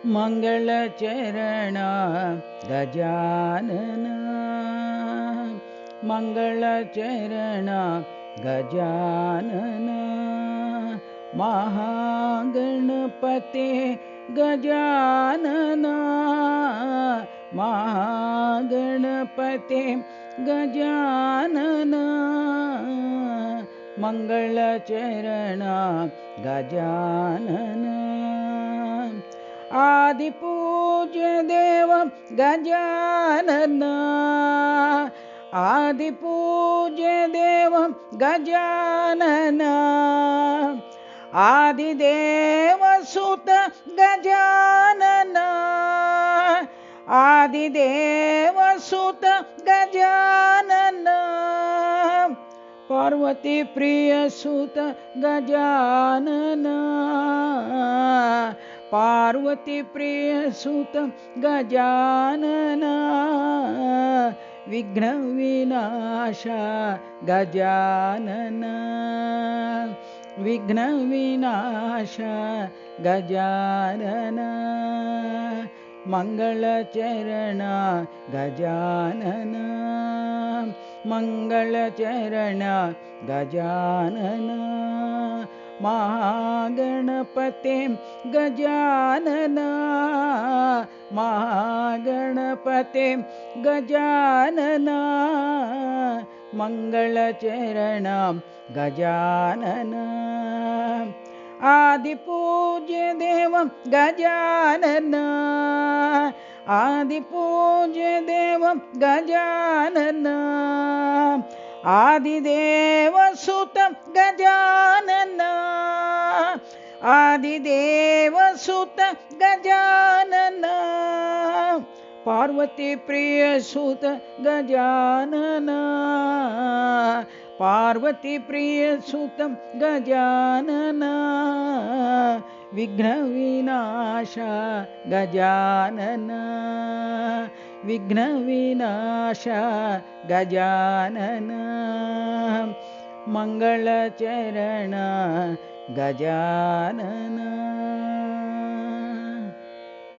मंगलचरण गजानन मंगलचरण गजानन महागणपते गजानन महागणपते गजानन मंगलचरण गजानन आदिपूज्य देव गजानन आदिपूज्य देव गजानन आदिदेव सुत गजानन आदिदेव सुत गजानन पार्वती प्रिय सुत गजानन पार्वती प्रिय सुत गजानन विघ्न विनाश गजानन विघ्न विनाश गजानन मंगलचरण गजानन मंगलचरण गजानन महागणपते गजानन महागणपते गजानन मंगलचरण गजानन आदिपूज्य देव गजानन आदिपूज्य देव गजानन आदिदेव सुत गजानन आदिदेव सुत गजानन पार्वती प्रिय सुत गजानन पार्वती प्रिय सुत गजानन विघ्न विनाश गजानन विघ्न विनाश गजानन मंगलचरण गजानन।